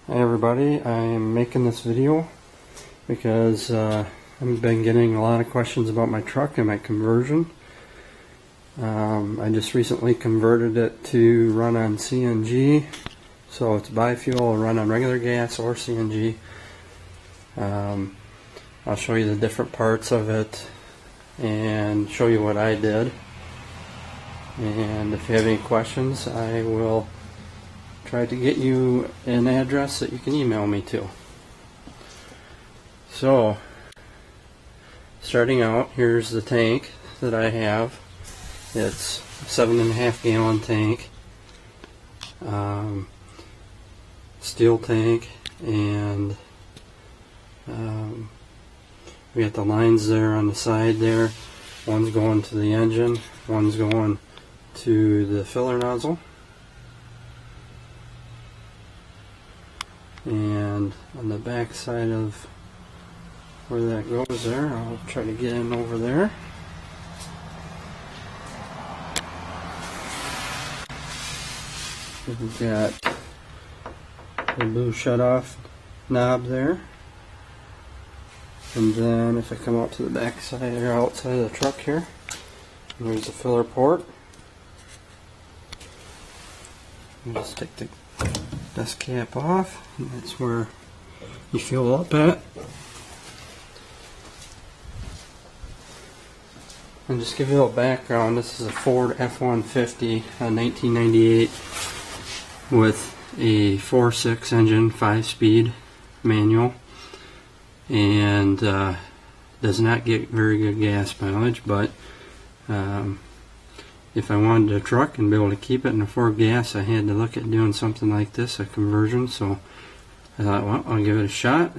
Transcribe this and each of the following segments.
Hi everybody, I am making this video because I've been getting a lot of questions about my truck and my conversion. I just recently converted it to run on CNG, so it's biofuel, run on regular gas or CNG. I'll show you the different parts of it and show you what I did. And if you have any questions, I will try to get you an address that you can email me to. So, starting out, here's the tank that I have. It's a 7.5 gallon tank, steel tank, and we got the lines there on the side there. One's going to the engine, one's going to the filler nozzle. And on the back side of where that goes there, I'll try to get in over there. We've got the blue shutoff knob there. And then if I come out to the back side or outside of the truck here, there's the filler port. I'll just take the dust cap off, and that's where you fuel up at. And just give you a little background, this is a Ford F150, 1998, with a 4.6 engine, 5-speed manual, and does not get very good gas mileage, but if I wanted a truck and be able to keep it and afford gas, I had to look at doing something like this, a conversion. So I thought, well, I'll give it a shot.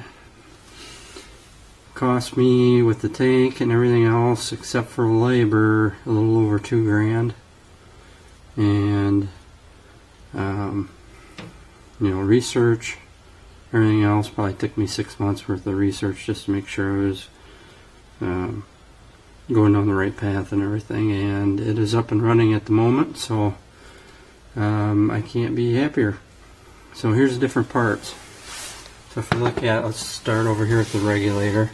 Cost me, with the tank and everything else except for labor, a little over $2,000. And research, everything else probably took me 6 months worth of research just to make sure I was going down the right path and everything, and it is up and running at the moment, so I can't be happier. So here's the different parts. So if you look at, let's start over here at the regulator.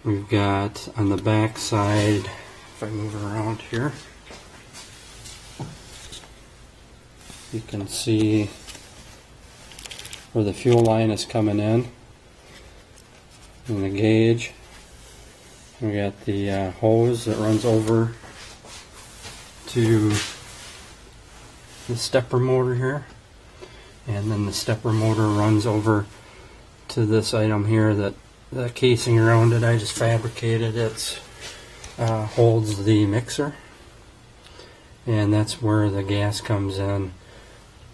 We've got on the back side, if I move around here, you can see where the fuel line is coming in and the gauge. We got the hose that runs over to the stepper motor here, and then the stepper motor runs over to this item here, that the casing around it I just fabricated. It holds the mixer, and that's where the gas comes in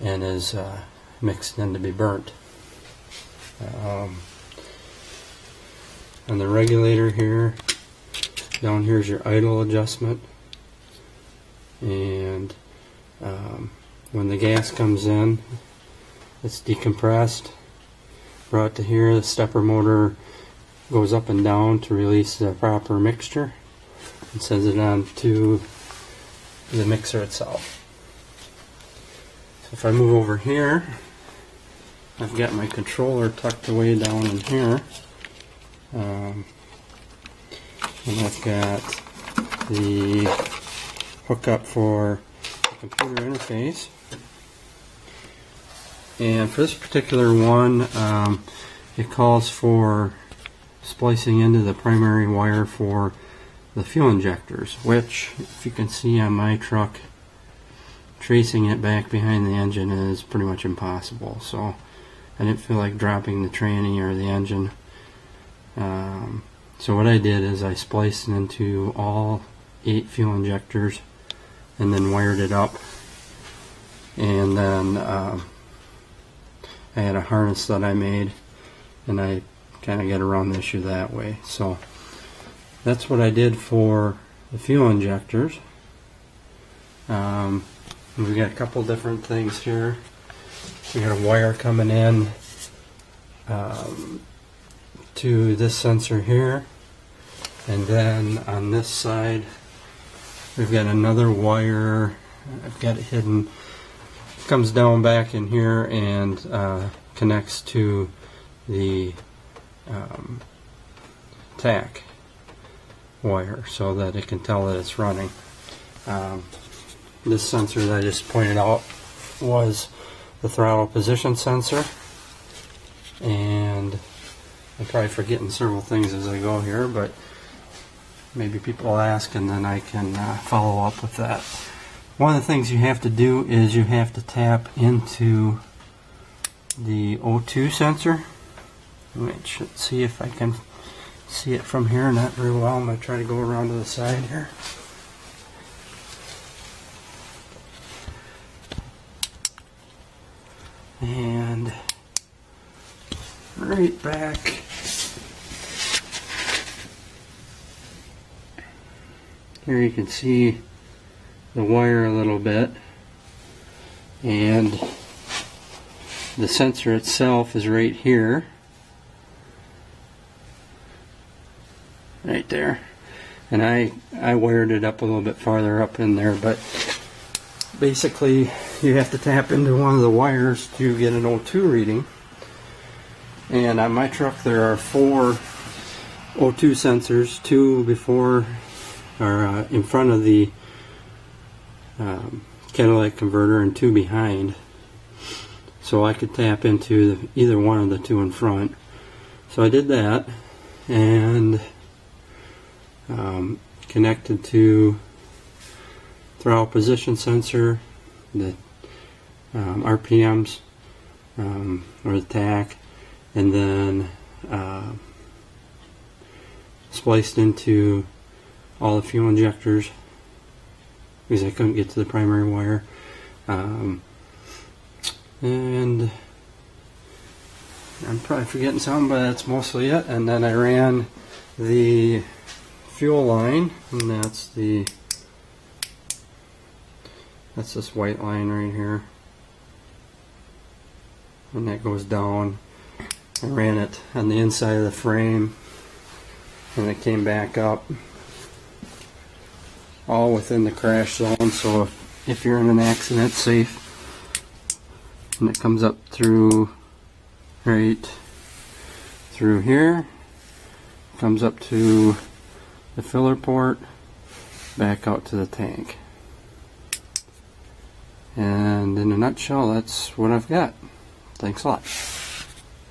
and is mixed in to be burnt. On the regulator here, down here is your idle adjustment, and when the gas comes in, it's decompressed, brought to here. The stepper motor goes up and down to release the proper mixture and sends it on to the mixer itself. So if I move over here, I've got my controller tucked away down in here. And I've got the hookup for the computer interface. And for this particular one, it calls for splicing into the primary wire for the fuel injectors, which, if you can see on my truck, tracing it back behind the engine is pretty much impossible. So I didn't feel like dropping the tranny or the engine. So what I did is I spliced it into all 8 fuel injectors and then wired it up, and then I had a harness that I made, and I kind of get around the issue that way. So that's what I did for the fuel injectors. We've got a couple different things here. We got a wire coming in to this sensor here, and then on this side we've got another wire. I've got it hidden comes down back in here and connects to the tack wire so that it can tell that it's running. This sensor that I just pointed out was the throttle position sensor, and I'm probably forgetting several things as I go here, but maybe people will ask and then I can follow up with that. One of the things you have to do is you have to tap into the O2 sensor. Let's see if I can see it from here. Not very well. I'm going to try to go around to the side here. And right back. Here you can see the wire a little bit, and the sensor itself is right here, right there, and I wired it up a little bit farther up in there, but basically you have to tap into one of the wires to get an O2 reading. And on my truck there are 4 O2 sensors, 2 before or in front of the catalytic converter and 2 behind, so I could tap into either one of the 2 in front. So I did that and connected to throttle position sensor, the RPMs or the tack, and then spliced into all the fuel injectors because I couldn't get to the primary wire, and I'm probably forgetting something, but that's mostly it. And then I ran the fuel line, and that's this white line right here, and that goes down. I ran it on the inside of the frame, and it came back up all within the crash zone, so if you're in an accident, it's safe. And it comes up through right through here, comes up to the filler port, back out to the tank. And in a nutshell, that's what I've got. Thanks a lot.